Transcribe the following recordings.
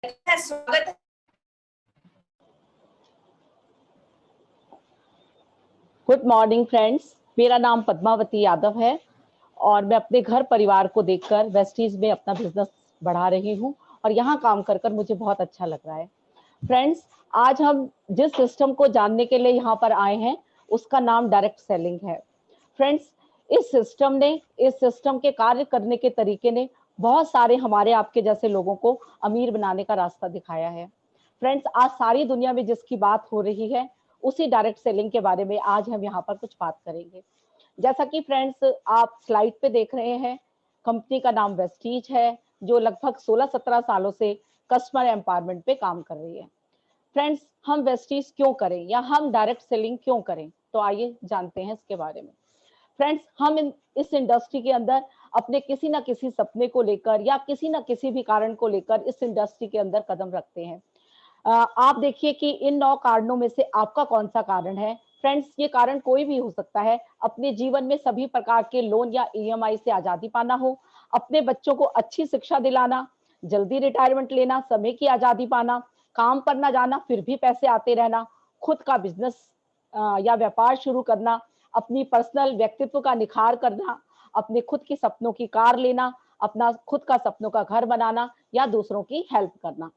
स्वागत है। Good morning friends, मेरा नाम पद्मावती यादव है और मैं अपने घर परिवार को देखकर वेस्टीज में अपना बिजनेस बढ़ा रही हूँ और यहाँ काम कर कर मुझे बहुत अच्छा लग रहा है। फ्रेंड्स, आज हम जिस सिस्टम को जानने के लिए यहाँ पर आए हैं उसका नाम डायरेक्ट सेलिंग है। फ्रेंड्स, इस सिस्टम के कार्य करने के तरीके ने बहुत सारे हमारे आपके जैसे लोगों को अमीर बनाने का रास्ता दिखाया है। फ्रेंड्स, आज सारी दुनिया में जिसकी बात हो रही है उसी डायरेक्ट सेलिंग के बारे में आज हम यहाँ पर कुछ बात करेंगे। जैसा कि फ्रेंड्स आप स्लाइड पे देख रहे हैं, कंपनी का नाम वेस्टीज है जो लगभग 16-17 सालों से कस्टमर एम्पावरमेंट पे काम कर रही है। फ्रेंड्स, हम वेस्टीज क्यों करें या हम डायरेक्ट सेलिंग क्यों करें, तो आइए जानते हैं इसके बारे में। फ्रेंड्स, हम इस इंडस्ट्री के अंदर अपने किसी ना किसी सपने को लेकर या किसी ना किसी भी कारण को लेकर इस इंडस्ट्री के अंदर कदम रखते हैं। आप देखिए कि इन 9 कारणों में से आपका कौन सा कारण है। फ्रेंड्स, ये कारण कोई भी हो सकता है। अपने जीवन में सभी प्रकार के लोन या ईएमआई से आजादी पाना हो, अपने बच्चों को अच्छी शिक्षा दिलाना, जल्दी रिटायरमेंट लेना, समय की आजादी पाना, काम पर ना जाना फिर भी पैसे आते रहना, खुद का बिजनेस या व्यापार शुरू करना, अपनी पर्सनल व्यक्तित्व का निखार करना, अपने खुद की सपनों की कार लेना, अपना खुद का सपनों का घर बनाना या दूसरों की हेल्प करना।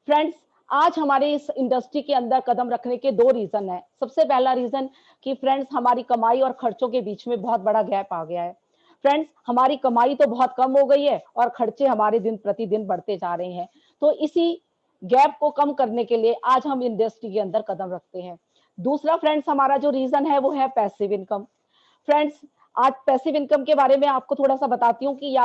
फ्रेंड्स, आज हमारे इस इंडस्ट्री के अंदर कदम रखने के 2 रीजन है। सबसे पहला रीजन कि फ्रेंड्स हमारी कमाई और खर्चों के बीच में बहुत बड़ा गैप आ गया है। फ्रेंड्स, हमारी कमाई तो बहुत कम हो गई है और खर्चे हमारे दिन प्रतिदिन बढ़ते जा रहे हैं। तो इसी गैप को कम करने के लिए आज हम इंडस्ट्री के अंदर कदम रखते हैं। दूसरा फ्रेंड्स हमारा जो रीजन है वो है पैसिव इनकम। फ्रेंड्स, आज पैसिव इनकम के बारे में आपको थोड़ा सा बताती हूँ कि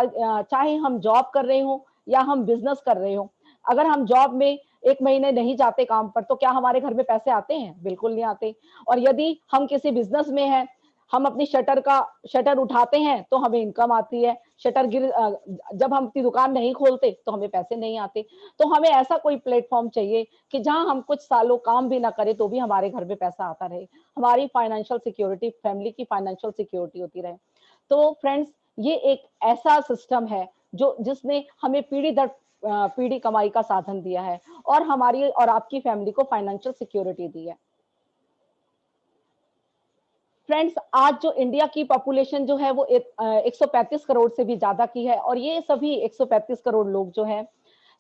चाहे हम जॉब कर रहे हो या हम बिजनेस कर रहे हो, अगर हम जॉब में 1 महीने नहीं जाते काम पर तो क्या हमारे घर में पैसे आते हैं? बिल्कुल नहीं आते। और यदि हम किसी बिजनेस में हैं, हम अपनी शटर उठाते हैं तो हमें इनकम आती है। जब हम अपनी दुकान नहीं खोलते तो हमें पैसे नहीं आते। तो हमें ऐसा कोई प्लेटफॉर्म चाहिए कि जहां हम कुछ सालों काम भी ना करें तो भी हमारे घर में पैसा आता रहे, हमारी फाइनेंशियल सिक्योरिटी, फैमिली की फाइनेंशियल सिक्योरिटी होती रहे। तो फ्रेंड्स, ये एक ऐसा सिस्टम है जो जिसने हमें पीढ़ी दर पीढ़ी कमाई का साधन दिया है और हमारी और आपकी फैमिली को फाइनेंशियल सिक्योरिटी दी है। फ्रेंड्स, आज जो इंडिया की पॉपुलेशन जो है वो 135 करोड़ से भी ज्यादा की है और ये सभी 135 करोड़ लोग जो है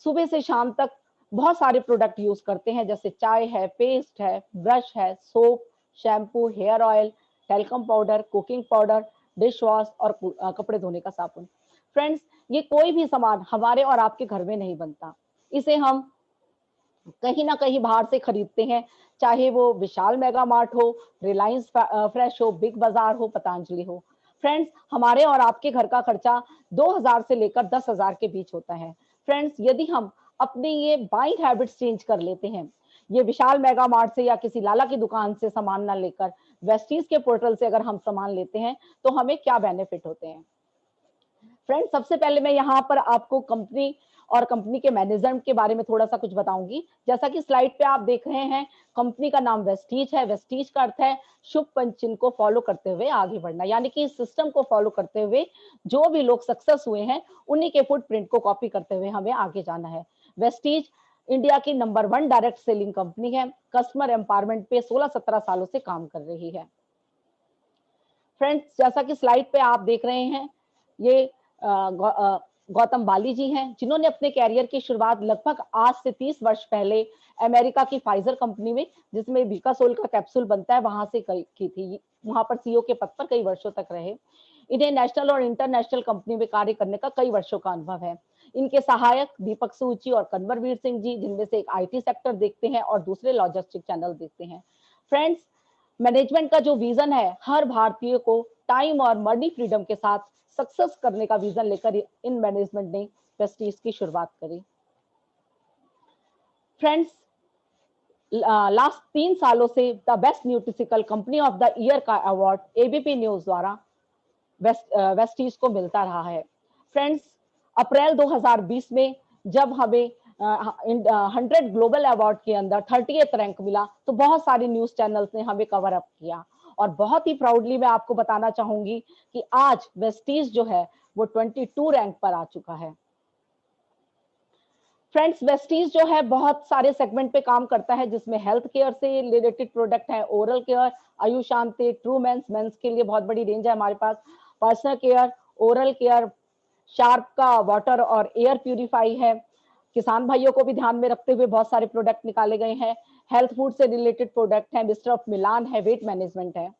सुबह से शाम तक बहुत सारे प्रोडक्ट यूज करते हैं, जैसे चाय है, पेस्ट है, ब्रश है, soap, shampoo, hair oil, talcum powder, cooking powder, dish wash और कपड़े धोने का साबुन। फ्रेंड्स, ये कोई भी सामान हमारे और आपके घर में नहीं बनता। इसे हम कहीं ना कहीं बाहर से खरीदते हैं, चाहे वो विशाल मेगा मार्ट हो, रिलायंस फ्रेश हो, बिग बाजार हो, पतंजलि हो। फ्रेंड्स, हमारे और आपके घर का खर्चा 2000 से लेकर 10,000 के बीच होता है। फ्रेंड्स, यदि हम अपनी ये बाइंग हैबिट्स चेंज कर लेते हैं, ये विशाल मेगा मार्ट से या किसी लाला की दुकान से सामान ना लेकर वेस्टीज के पोर्टल से अगर हम सामान लेते हैं तो हमें क्या बेनिफिट होते हैं। फ्रेंड्स, सबसे पहले मैं यहाँ पर आपको कंपनी और कंपनी के मैनेजमेंट के बारे में थोड़ा सा कुछ बताऊंगी। जैसा कि स्लाइड पे आप देख रहे हैं, कंपनी का नाम वेस्टीज है। वेस्टीज का अर्थ है शुभ पंचिन को फॉलो करते हुए आगे बढ़ना, यानी कि इस सिस्टम को फॉलो करते हुए जो भी लोग सक्सेस हुए हैं उन्हीं के फुटप्रिंट को कॉपी करते हुए हमें आगे जाना है। वेस्टीज इंडिया की नंबर 1 डायरेक्ट सेलिंग कंपनी है, कस्टमर एम्पावरमेंट पे 16-17 सालों से काम कर रही है। फ्रेंड्स, जैसा कि स्लाइड पे आप देख रहे हैं, ये गौतम बाली जी हैं जिन्होंने अपने कैरियर की शुरुआत लगभग आज से 30 वर्ष पहले अमेरिका की फाइजर कंपनी में, जिसमें विकासोल का कैप्सूल बनता है, वहां से की थी। वहां पर सीईओ के पद पर कई वर्षों तक रहे। इन्हें नेशनल और इंटरनेशनल कंपनी में कार्य करने का कई वर्षों का अनुभव है। इनके सहायक दीपक सूची और कन्वरवीर सिंह जी, जिनमें से एक आईटी सेक्टर देखते हैं और दूसरे लॉजिस्टिक चैनल देखते हैं। फ्रेंड्स, मैनेजमेंट का जो विजन है, हर भारतीय को टाइम और मनी फ्रीडम के साथ सक्सेस करने का विजन लेकर इन मैनेजमेंट ने वेस्टीज की शुरुआत करी। फ्रेंड्स, लास्ट 3 सालों से the best nutraceutical company of the year का अवार्ड एबीपी न्यूज द्वारा वेस्टीज को मिलता रहा है। फ्रेंड्स, अप्रैल 2020 में जब हमें 100 ग्लोबल अवार्ड के अंदर 30th रैंक मिला तो बहुत सारे न्यूज चैनल्स ने हमें कवर अप किया और बहुत ही प्राउडली मैं आपको बताना चाहूंगी कि आज वेस्टीज जो है वो 22 रैंक पर आ चुका है। फ्रेंड्स वेस्टीज जो है बहुत सारे सेगमेंट पे काम करता है, जिसमें हेल्थ केयर से रिलेटेड प्रोडक्ट है, oral care, Ayushanti, true men's, men's के लिए बहुत बड़ी रेंज है हमारे पास, personal care, oral care, sharp का वाटर और एयर प्यूरिफाई है। किसान भाइयों को भी ध्यान में रखते हुए बहुत सारे प्रोडक्ट निकाले गए हैं। हेल्थ फूड से रिलेटेड प्रोडक्ट है, मिस्टर ऑफ मिलान है, वेट मैनेजमेंट है।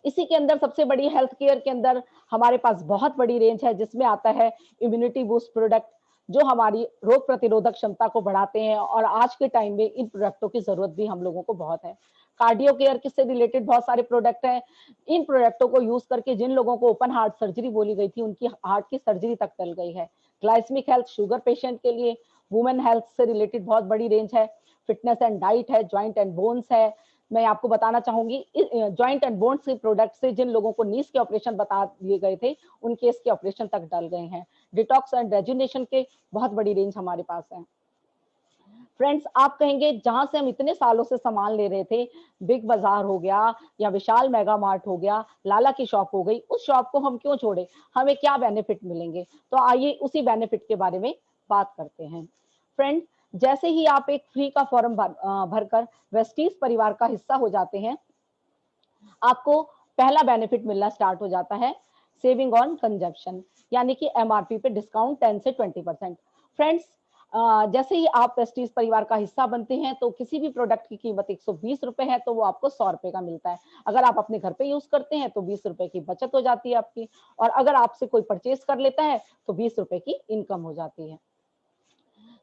इसी के अंदर सबसे बड़ी हेल्थ केयर के अंदर हमारे पास बहुत बड़ी रेंज है, जिसमें आता है इम्यूनिटी बूस्ट प्रोडक्ट, जो हमारी रोग प्रतिरोधक क्षमता को बढ़ाते हैं, और आज के टाइम में इन प्रोडक्टों की जरूरत भी हम लोगों को बहुत है। कार्डियो केयर से रिलेटेड बहुत सारे प्रोडक्ट हैं। इन प्रोडक्टों को यूज करके जिन लोगों को ओपन हार्ट सर्जरी बोली गई थी, उनकी हार्ट की सर्जरी तक टल गई है। ग्लाइसमिक हेल्थ शुगर पेशेंट के लिए, वुमेन हेल्थ से रिलेटेड बहुत बड़ी रेंज है। फिटनेस एंड डाइट है, ज्वाइंट एंड बोन्स है। मैं आपको बताना चाहूंगी, ज्वाइंट एंड बोन्स के प्रोडक्ट से जिन लोगों को नीस के ऑपरेशन बता दिए गए थे, उनके इसके ऑपरेशन तक डल गए हैं। डिटॉक्स एंड रेजुनेशन के बहुत बड़ी रेंज हमारे पास है। फ्रेंड्स, आप कहेंगे जहां से हम इतने सालों से सामान ले रहे थे, बिग बाजार हो गया या विशाल मेगा मार्ट हो गया, लाला की शॉप हो गई, उस शॉप को हम क्यों छोड़े, हमें क्या बेनिफिट मिलेंगे? तो आइए उसी बेनिफिट के बारे में बात करते हैं। फ्रेंड, जैसे ही आप एक फ्री का फॉर्म भरकर वेस्टीज परिवार का हिस्सा हो जाते हैं, आपको पहला बेनिफिट मिलना स्टार्ट हो जाता है, सेविंग ऑन कंजप्शन, यानी कि एमआरपी पे डिस्काउंट 10 से 20%। फ्रेंड्स, जैसे ही आप प्रेस्टीज परिवार का हिस्सा बनते हैं, तो किसी भी प्रोडक्ट की कीमत 120 रुपए है, तो वो आपको 100 रुपए का मिलता है। अगर आप अपने घर पे यूज करते हैं तो 20 रुपए की बचत हो जाती है आपकी, और अगर आपसे कोई परचेज कर लेता है तो 20 रुपए की इनकम हो जाती है।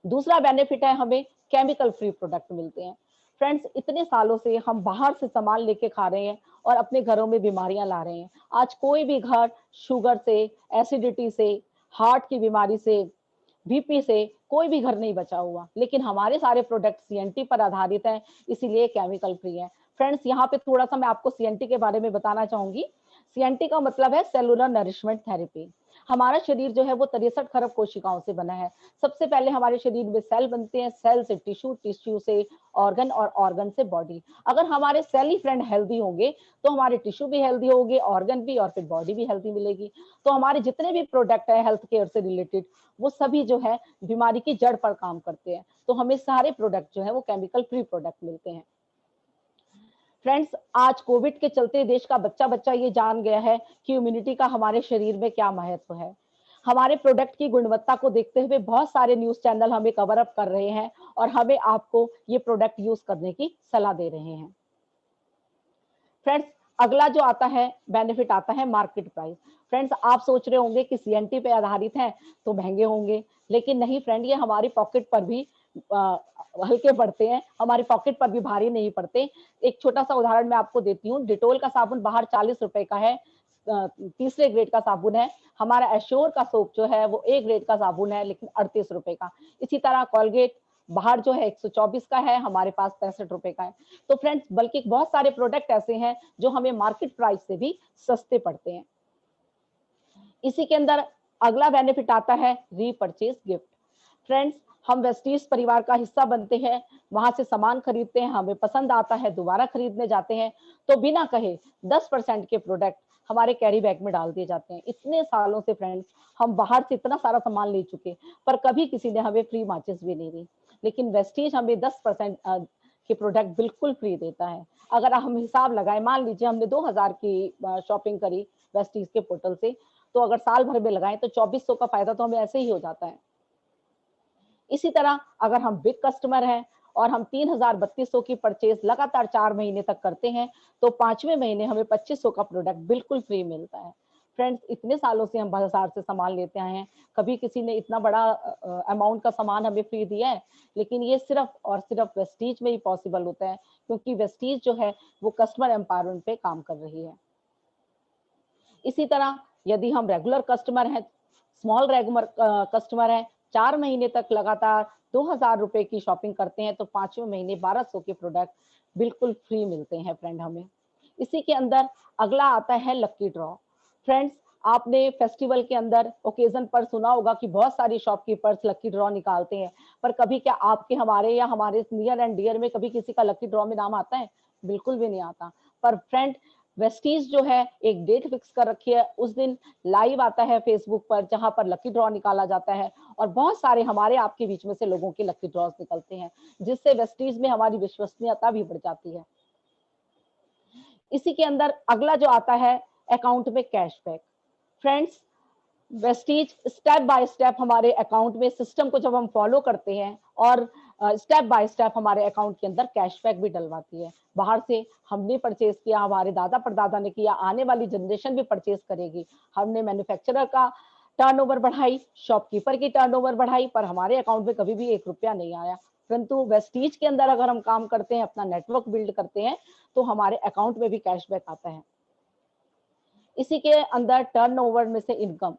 दूसरा बेनिफिट है, हमें केमिकल फ्री प्रोडक्ट मिलते हैं। फ्रेंड्स, इतने सालों से हम बाहर से सामान लेके खा रहे हैं और अपने घरों में बीमारियां ला रहे हैं। आज कोई भी घर शुगर से, एसिडिटी से, हार्ट की बीमारी से, बीपी से कोई भी घर नहीं बचा हुआ, लेकिन हमारे सारे प्रोडक्ट सीएनटी पर आधारित हैं, इसीलिए केमिकल फ्री है। फ्रेंड्स, यहाँ पे थोड़ा सा मैं आपको सीएनटी के बारे में बताना चाहूंगी। सीएनटी का मतलब है सेलुलर नरिशमेंट थेरेपी। हमारा शरीर जो है वो 63 खरब कोशिकाओं से बना है। सबसे पहले हमारे शरीर में सेल बनते हैं, सेल से टिश्यू, टिश्यू से ऑर्गन, और ऑर्गन से बॉडी। अगर हमारे सेल ही फ्रेंड हेल्दी होंगे, तो हमारे टिश्यू भी हेल्दी होंगे, ऑर्गन भी, और फिर बॉडी भी हेल्दी मिलेगी। तो हमारे जितने भी प्रोडक्ट है हेल्थ केयर से रिलेटेड, वो सभी जो है बीमारी की जड़ पर काम करते हैं। तो हमें सारे प्रोडक्ट जो है वो केमिकल फ्री प्रोडक्ट मिलते हैं। फ्रेंड्स, आज कोविड के चलते देश का बच्चा बच्चा ये जान गया है कि इम्यूनिटी का हमारे शरीर में क्या महत्व है। हमारे प्रोडक्ट की गुणवत्ता को देखते हुए बहुत सारे न्यूज चैनल हमें कवर अप कर रहे हैं, और हमें आपको ये प्रोडक्ट यूज करने की सलाह दे रहे हैं। फ्रेंड्स, अगला जो आता है बेनिफिट आता है मार्केट प्राइस। फ्रेंड्स, आप सोच रहे होंगे कि सीएनटी पे आधारित है तो महंगे होंगे, लेकिन नहीं फ्रेंड, ये हमारी पॉकेट पर भी आ, हल्के पड़ते हैं, हमारी पॉकेट पर भी भारी नहीं पड़ते। एक छोटा सा उदाहरण मैं आपको देती हूँ। डिटोल का साबुन बाहर 40 रुपए का है, तीसरे ग्रेड का साबुन है। हमारा एश्योर का सोप जो है वो ए ग्रेड का साबुन है, लेकिन 38 रुपए का। इसी तरह कॉलगेट बाहर जो है 124 का है, हमारे पास 65 रुपए का है। तो फ्रेंड्स, बल्कि बहुत सारे प्रोडक्ट ऐसे हैं जो हमें मार्केट प्राइस से भी सस्ते पड़ते हैं। इसी के अंदर अगला बेनिफिट आता है रीपरचेज गिफ्ट। फ्रेंड्स, हम वेस्टीज परिवार का हिस्सा बनते हैं, वहां से सामान खरीदते हैं, हमें पसंद आता है, दोबारा खरीदने जाते हैं, तो बिना कहे 10% के प्रोडक्ट हमारे कैरी बैग में डाल दिए जाते हैं। इतने सालों से फ्रेंड्स हम बाहर से इतना सारा सामान ले चुके, पर कभी किसी ने हमें फ्री माचिस भी नहीं दी, लेकिन वेस्टीज हमें 10% के प्रोडक्ट बिल्कुल फ्री देता है। अगर हम हिसाब लगाए, मान लीजिए हमने 2000 की शॉपिंग करी वेस्टीज के पोर्टल से, तो अगर साल भर में लगाएं तो 2400 का फायदा तो हमें ऐसे ही हो जाता है। इसी तरह अगर हम बिग कस्टमर हैं और हम 3000-3200 की परचेज लगातार 4 महीने तक करते हैं, तो 5वें महीने हमें 2500 का प्रोडक्ट बिल्कुल फ्री मिलता है। फ्रेंड्स, इतने सालों से हम बाजार से सामान लेते आए हैं, कभी किसी ने इतना बड़ा अमाउंट का सामान हमें फ्री दिया है? लेकिन ये सिर्फ और सिर्फ वेस्टीज में ही पॉसिबल होता है, क्योंकि वेस्टीज जो है वो कस्टमर एम्पावरमेंट पे काम कर रही है। इसी तरह यदि हम रेगुलर कस्टमर हैं, स्मॉल रेगुलर कस्टमर हैं, 4 महीने तक लगातार 2000 रुपए की शॉपिंग करते हैं, तो 5वें महीने 1200 के प्रोडक्ट बिल्कुल फ्री मिलते हैं फ्रेंड हमें। इसी के अंदर अगला आता है लकी ड्रॉ। फ्रेंड्स, आपने फेस्टिवल के अंदर ओकेजन पर सुना होगा कि बहुत सारी शॉपकीपर्स लकी ड्रॉ निकालते हैं, पर कभी क्या आपके, हमारे या हमारे नियर एंड डियर में कभी किसी का लकी ड्रॉ में नाम आता है? बिल्कुल भी नहीं आता। पर फ्रेंड, वेस्टीज जो है एक डेट फिक्स कर रखी है, उस दिन लाइव आता है फेसबुक पर, जहां पर लकी ड्रॉ निकाला जाता है और बहुत सारे हमारे आपके बीच में से लोगों के लकी ड्रॉज निकलते हैं, जिससे वेस्टीज में हमारी विश्वसनीयता भी बढ़ जाती है। इसी के अंदर अगला जो आता है अकाउंट में cashback. Friends, Vestige step by step हमारे अकाउंट में सिस्टम को जब हम फॉलो करते हैं और स्टेप बाय स्टेप हमारे अकाउंट के अंदर कैशबैक भी डलवाती है। बाहर से हमने परचेज किया, हमारे दादा परदादा ने किया, आने वाली जनरेशन भी परचेज करेगी। हमने मैन्युफैक्चरर का टर्नओवर बढ़ाई, शॉपकीपर की टर्नओवर बढ़ाई, पर हमारे अकाउंट में कभी भी 1 रुपया नहीं आया। परंतु वेस्टीज के अंदर अगर हम काम करते हैं, अपना नेटवर्क बिल्ड करते हैं, तो हमारे अकाउंट में भी कैशबैक आता है। इसी के अंदर टर्नओवर में से इनकम,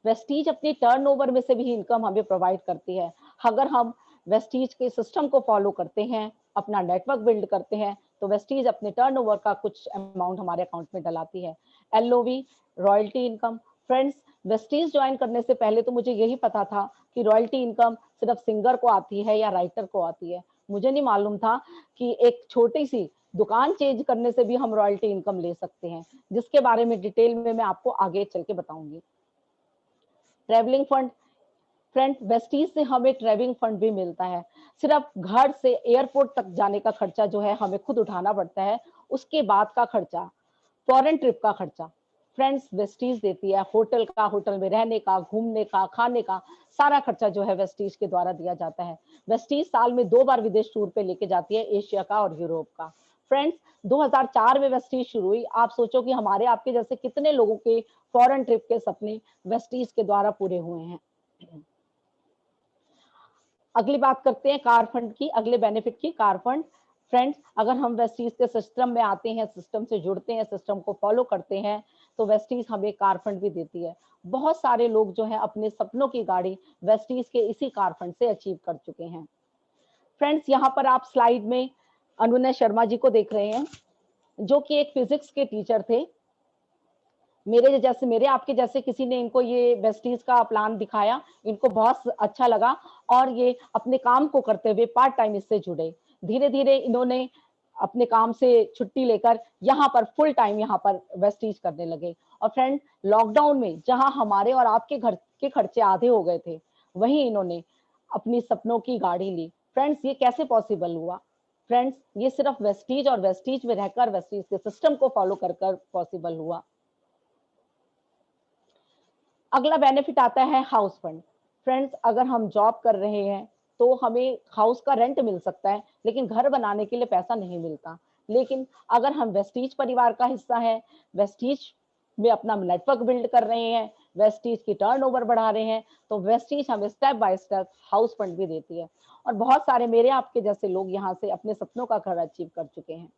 वेस्टीज अपनी टर्नओवर में से भी इनकम हमें प्रोवाइड करती है। अगर हम वेस्टीज के सिस्टम को फॉलो करते हैं, अपना नेटवर्क बिल्ड करते हैं, तो वेस्टीज अपने टर्नओवर का कुछ अमाउंट हमारे अकाउंट में डलाती है। LOV, royalty income. Friends, Vestige join करने से पहले तो मुझे यही पता था कि रॉयल्टी इनकम सिर्फ सिंगर को आती है या राइटर को आती है। मुझे नहीं मालूम था कि एक छोटी सी दुकान चेंज करने से भी हम रॉयल्टी इनकम ले सकते हैं, जिसके बारे में डिटेल में मैं आपको आगे चल के बताऊंगी। Travelling fund. फ्रेंड, वेस्टीज से हमें ट्रैवलिंग फंड भी मिलता है। सिर्फ घर से एयरपोर्ट तक जाने का खर्चा जो है हमें खुद उठाना पड़ता है, उसके बाद का खर्चा, फॉरेन ट्रिप का खर्चा फ्रेंड्स वेस्टीज देती है। होटल का, होटल में रहने का, घूमने का, खाने का सारा खर्चा जो है वेस्टीज के द्वारा दिया जाता है। वेस्टीज साल में 2 बार विदेश टूर पे लेके जाती है, एशिया का और यूरोप का। फ्रेंड्स, 2004 में वेस्टीज शुरू हुई। आप सोचो कि हमारे आपके जैसे कितने लोगों के फॉरेन ट्रिप के सपने वेस्टीज के द्वारा पूरे हुए हैं। अगली बात करते हैं कार फंड की, अगले बेनिफिट की, कार फंड। फ्रेंड्स, अगर हम वेस्टीज के सिस्टम में आते हैं, सिस्टम से जुड़ते हैं, सिस्टम को फॉलो करते हैं, तो वेस्टीज हमें कार फंड भी देती है। बहुत सारे लोग जो है अपने सपनों की गाड़ी वेस्टीज के इसी कार फंड से अचीव कर चुके हैं। फ्रेंड्स, यहाँ पर आप स्लाइड में अनुनय शर्मा जी को देख रहे हैं, जो कि एक फिजिक्स के टीचर थे। मेरे आपके जैसे किसी ने इनको ये वेस्टीज का प्लान दिखाया, इनको बहुत अच्छा लगा और ये अपने काम को करते हुए पार्ट टाइम इससे जुड़े। धीरे धीरे इन्होंने अपने काम से छुट्टी लेकर यहाँ पर फुल टाइम यहाँ पर वेस्टीज करने लगे। और फ्रेंड, लॉकडाउन में जहाँ हमारे और आपके घर के खर्चे आधे हो गए थे, वहीं इन्होंने अपनी सपनों की गाड़ी ली। फ्रेंड्स, ये कैसे पॉसिबल हुआ? फ्रेंड्स, ये सिर्फ वेस्टीज और वेस्टीज में रहकर वेस्टीज के सिस्टम को फॉलो कर पॉसिबल हुआ। अगला बेनिफिट आता है हाउस फंड। फ्रेंड्स, अगर हम जॉब कर रहे हैं तो हमें हाउस का रेंट मिल सकता है, लेकिन घर बनाने के लिए पैसा नहीं मिलता। लेकिन अगर हम वेस्टीज परिवार का हिस्सा है, वेस्टीज में अपना नेटवर्क बिल्ड कर रहे हैं, वेस्टीज की टर्नओवर बढ़ा रहे हैं, तो वेस्टीज हमें step by step house fund भी देती है। और बहुत सारे मेरे आपके जैसे लोग यहाँ से अपने सपनों का घर अचीव कर चुके हैं।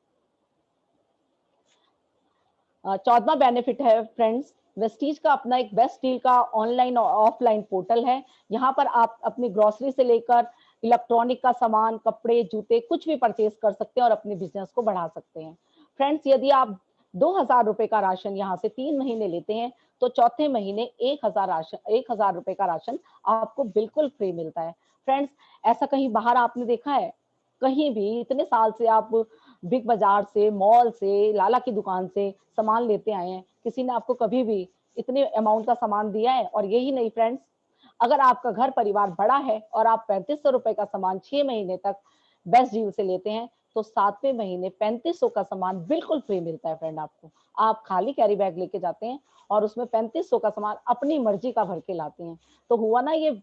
14वां बेनिफिट है फ्रेंड्स, वेस्टीज का अपना एक बेस्ट डील का ऑनलाइन और ऑफलाइन पोर्टल है। यहाँ पर आप अपनी ग्रोसरी से लेकर इलेक्ट्रॉनिक का सामान, कपड़े, जूते कुछ भी परचेज कर सकते हैं और अपने बिजनेस को बढ़ा सकते हैं। फ्रेंड्स, यदि आप 2000 रुपए का राशन यहाँ से 3 महीने लेते हैं, तो चौथे महीने 1000 रुपए का राशन आपको बिल्कुल फ्री मिलता है। फ्रेंड्स, ऐसा कहीं बाहर आपने देखा है? कहीं भी इतने साल से आप बिग बाजार से, मॉल से, लाला की दुकान से सामान लेते आए हैं, किसी ने आपको कभी भी इतने अमाउंट का सामान दिया है? और यही नहीं फ्रेंड्स, अगर आपका घर परिवार बड़ा है और आप 3500 रुपए का सामान 6 महीने तक बेस्ट डील से लेते हैं, तो 7वें महीने 3500 का सामान बिल्कुल फ्री मिलता है। फ्रेंड, आपको आप खाली कैरी बैग लेके जाते हैं और उसमें 3500 का सामान अपनी मर्जी का भर के लाते हैं। तो हुआ ना ये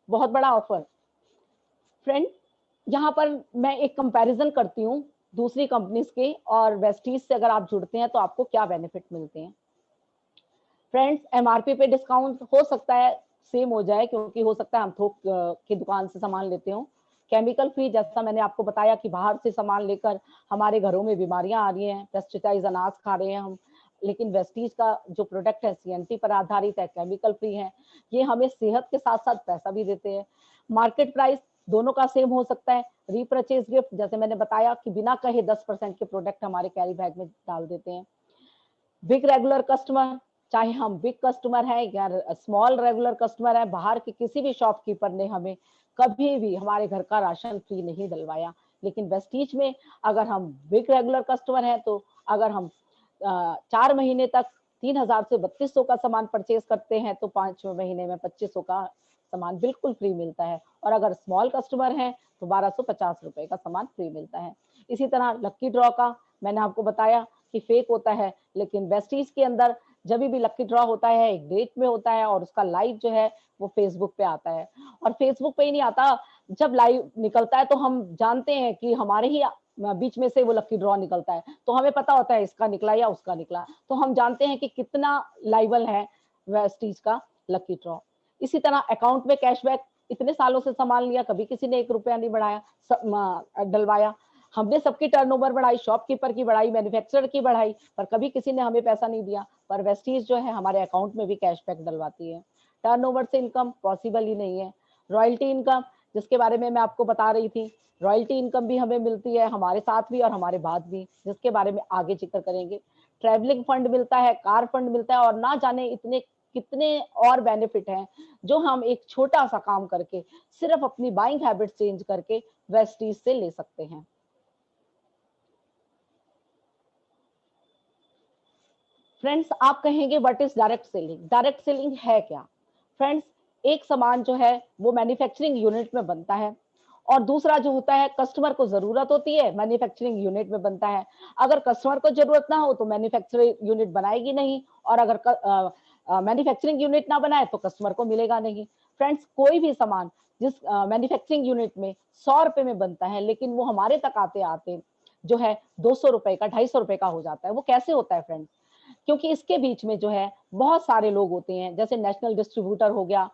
बहुत बड़ा ऑफर। फ्रेंड, यहाँ पर मैं एक कंपैरिजन करती हूँ दूसरी कंपनीज के और वेस्टीज से। अगर आप जुड़ते हैं तो आपको क्या बेनिफिट मिलते हैं? फ्रेंड्स, एमआरपी पे डिस्काउंट हो सकता है सेम हो जाए, क्योंकि हो सकता है हम थोक की दुकान से सामान लेते हो। केमिकल फ्री, जैसा मैंने आपको बताया कि बाहर से सामान लेकर हमारे घरों में बीमारियां आ रही हैं, पेस्टिसाइड अनाज खा रहे हैं हम, लेकिन वेस्टीज का जो प्रोडक्ट है सीएनटी पर आधारित है, केमिकल फ्री है, ये हमें सेहत के साथ साथ पैसा भी देते हैं। मार्केट प्राइस दोनों का सेम हो सकता है। रीपरचेज गिफ्ट, जैसे मैंने बताया कि बिना कहे 10% के प्रोडक्ट हमारे कैरी बैग में डाल देते हैं। बिग रेगुलर कस्टमर, चाहे हम बिग कस्टमर है या स्मॉल रेगुलर कस्टमर है, बाहर के किसी भी शॉपकीपर ने हमें कभी भी हमारे घर का राशन फ्री नहीं डलवाया। लेकिन वेस्टीज में अगर हम बिग रेगुलर कस्टमर है, तो अगर हम 4 महीने तक 3000 से 3200 का सामान परचेज करते हैं तो 5वें महीने में 2500 का सामान बिल्कुल फ्री मिलता है। और अगर स्मॉल कस्टमर हैं तो 1250 रुपए का सामान फ्री मिलता है। इसी तरह लक्की ड्रॉ का मैंने आपको बताया कि फेक होता है, लेकिन वेस्टीज के अंदर जब भी लक्की ड्रॉ होता है एक डेट में होता है और उसका लाइव जो है वो फेसबुक पे आता है। और फेसबुक पे ही नहीं आता, जब लाइव निकलता है तो हम जानते हैं कि हमारे ही बीच में से वो लक्की ड्रॉ निकलता है, तो हमें पता होता है इसका निकला या उसका निकला, तो हम जानते हैं कि कितना लाइबल है वेस्टीज का लक्की ड्रॉ। इसी तरह अकाउंट में कैशबैक इतने सालों से संभाल लिया, कभी किसी ने 1 रुपया नहीं बढ़ाया डलवाया। हमने सबकी टर्नओवर बढ़ाई, शॉपकीपर की बढ़ाई, मैन्युफैक्चरर की बढ़ाई, पर कभी किसी ने हमें पैसा नहीं दिया। पर वेस्टीज जो है हमारे अकाउंट में भी कैशबैक डलवाती है। टर्नओवर से इनकम पॉसिबल ही नहीं है। रॉयल्टी इनकम, जिसके बारे में मैं आपको बता रही थी, रॉयल्टी इनकम भी हमें मिलती है, हमारे साथ भी और हमारे बाद भी, जिसके बारे में आगे जिक्र करेंगे। ट्रैवलिंग फंड मिलता है, कार फंड मिलता है और ना जाने इतने कितने और बेनिफिट हैं जो हम एक छोटा सा काम करके, सिर्फ अपनी बाइंग हैबिट चेंज करके वेस्टीज से ले सकते हैं। फ्रेंड्स, आप कहेंगे what is direct selling? Direct selling है क्या? फ्रेंड्स, एक सामान जो है वो मैन्युफैक्चरिंग यूनिट में बनता है और दूसरा जो होता है कस्टमर को जरूरत होती है, मैन्युफैक्चरिंग यूनिट में बनता है। अगर कस्टमर को जरूरत ना हो तो मैन्युफैक्चरिंग यूनिट बनाएगी नहीं, और अगर मैन्युफैक्चरिंग यूनिट ना बनाए तो कस्टमर को मिलेगा नहीं। फ्रेंड्स, कोई भी सामान जिस मैन्युफैक्चरिंग यूनिट में 100 रुपए में बनता है, लेकिन वो हमारे तक आते आते जो है 200 रुपए का, 250 रुपए का हो जाता है। वो कैसे होता है फ्रेंड्स? क्योंकि इसके बीच में जो है बहुत सारे लोग होते हैं, जैसे नेशनल डिस्ट्रीब्यूटर हो गया,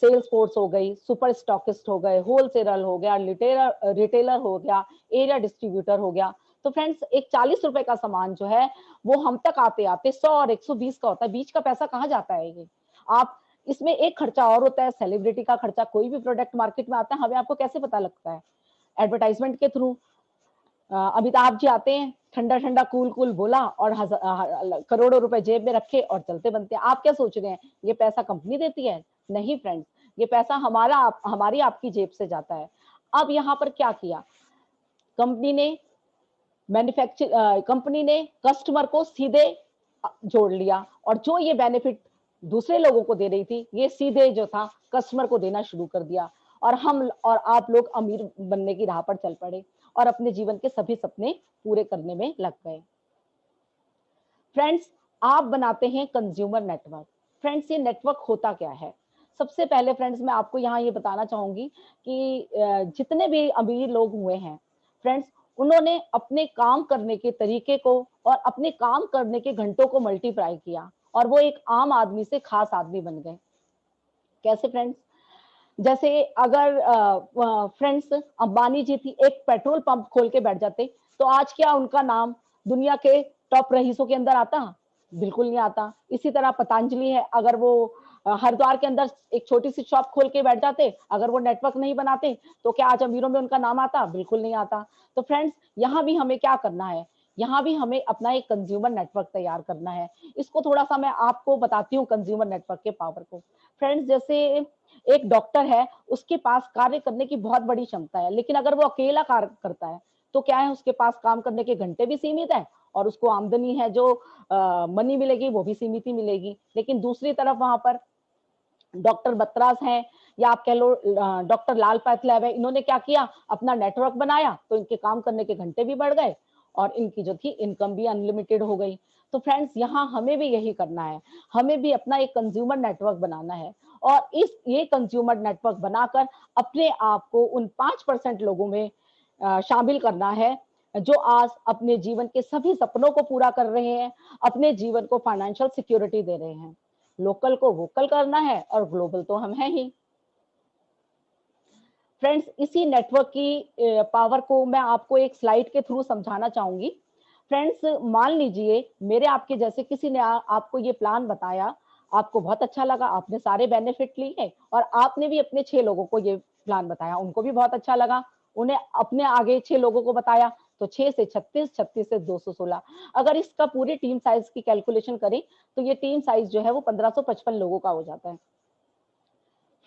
सेल्स फोर्स हो गई, सुपर स्टॉकिस्ट हो गए, होलसेलर हो गया, रिटेलर हो गया, एरिया डिस्ट्रीब्यूटर हो गया। तो फ्रेंड्स, एक 40 रुपए का सामान जो है वो हम तक आते आते 100 और 120 का होता है। बीच का पैसा कहाँ जाता है ये? आप इसमें एक खर्चा और होता है, सेलिब्रिटी का खर्चा। कोई भी प्रोडक्ट मार्केट में आता है, हमें आपको कैसे पता लगता है? एडवर्टाइजमेंट के थ्रू। अमिताभ जी आते हैं, ठंडा ठंडा कूल कूल बोला और करोड़ों रुपए जेब में रखे और चलते बनते हैं। आप क्या सोच रहे हैं ये पैसा कंपनी देती है? नहीं फ्रेंड्स, ये पैसा हमारी आपकी जेब से जाता है। अब यहाँ पर क्या किया कंपनी ने? कंपनी ने कस्टमर को सीधे जोड़ लिया, और जो ये बेनिफिट दूसरे लोगों को दे रही थी, ये सीधे जो था कस्टमर को देना शुरू कर दिया, और हम और आप लोग अमीर बनने की राह पर चल पड़े और अपने जीवन के सभी सपने पूरे करने में लग गए। फ्रेंड्स, आप बनाते हैं कंज्यूमर नेटवर्क। फ्रेंड्स, ये नेटवर्क होता क्या है? सबसे पहले फ्रेंड्स, मैं आपको यहाँ ये बताना चाहूंगी कि जितने भी अमीर लोग हुए हैं फ्रेंड्स, उन्होंने अपने काम करने के तरीके को और अपने काम करने के घंटों को मल्टीप्लाई किया और वो एक आम आदमी से खास आदमी बन गए। कैसे फ्रेंड्स? जैसे अगर फ्रेंड्स अंबानी जी थी, एक पेट्रोल पंप खोल के बैठ जाते तो आज क्या उनका नाम दुनिया के टॉप रईसों के अंदर आता? बिल्कुल नहीं आता। इसी तरह पतंजलि है, अगर वो हरिद्वार के अंदर एक छोटी सी शॉप खोल के बैठ जाते, अगर वो नेटवर्क नहीं बनाते तो क्या आज अमीरों में उनका नाम आता? बिल्कुल नहीं आता। तो फ्रेंड्स, यहाँ भी हमें क्या करना है? यहाँ भी हमें अपना एक कंज्यूमर नेटवर्क तैयार करना है। इसको थोड़ा सा मैं आपको बताती हूँ कंज्यूमर नेटवर्क के पावर को। फ्रेंड्स, जैसे एक डॉक्टर है, उसके पास कार्य करने की बहुत बड़ी क्षमता है, लेकिन अगर वो अकेला कार्य करता है तो क्या है, उसके पास काम करने के घंटे भी सीमित है और उसको आमदनी है जो मनी मिलेगी वो भी सीमित ही मिलेगी। लेकिन दूसरी तरफ वहां पर डॉक्टर बत्रास हैं, या आप कह लो डॉक्टर लाल पैथलैब है, इन्होंने क्या किया, अपना नेटवर्क बनाया तो इनके काम करने के घंटे भी बढ़ गए और इनकी जो थी इनकम भी अनलिमिटेड हो गई। तो फ्रेंड्स, यहाँ हमें भी यही करना है, हमें भी अपना एक कंज्यूमर नेटवर्क बनाना है और इस ये कंज्यूमर नेटवर्क बनाकर अपने आप को उन 5% लोगों में शामिल करना है जो आज अपने जीवन के सभी सपनों को पूरा कर रहे हैं, अपने जीवन को फाइनेंशियल सिक्योरिटी दे रहे हैं। लोकल को वोकल करना है और ग्लोबल तो हम हैं ही। फ्रेंड्स, इसी नेटवर्क की पावर को मैं आपको एक स्लाइड के थ्रू समझाना चाहूंगी। फ्रेंड्स, मान लीजिए मेरे आपके जैसे किसी ने आपको ये प्लान बताया, आपको बहुत अच्छा लगा, आपने सारे बेनिफिट लिए और आपने भी अपने 6 लोगों को ये प्लान बताया, उनको भी बहुत अच्छा लगा, उन्हें अपने आगे 6 लोगों को बताया, तो 6 से 36, 36 से 216। अगर इसका पूरी टीम साइज की कैलकुलेशन करें तो ये टीम साइज जो है वो 1555 लोगों का हो जाता है।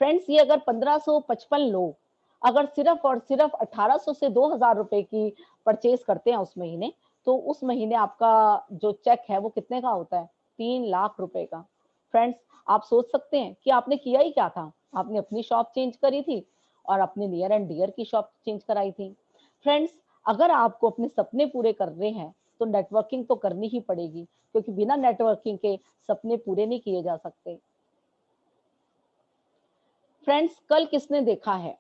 फ्रेंड्स, ये अगर 1555 लोग अगर सिर्फ और सिर्फ 1800 से 2000 रुपए की परचेज करते हैं उस महीने, तो उस महीने आपका जो चेक है वो कितने का होता है? 3 लाख रुपए का। फ्रेंड्स, आप सोच सकते हैं कि आपने किया ही क्या था? आपने अपनी शॉप चेंज करी थी और अपने नियर एंड डियर की शॉप चेंज कराई थी। फ्रेंड्स, अगर आपको अपने सपने पूरे करने हैं तो नेटवर्किंग तो करनी ही पड़ेगी, क्योंकि बिना नेटवर्किंग के सपने पूरे नहीं किए जा सकते। फ्रेंड्स, कल किसने देखा है?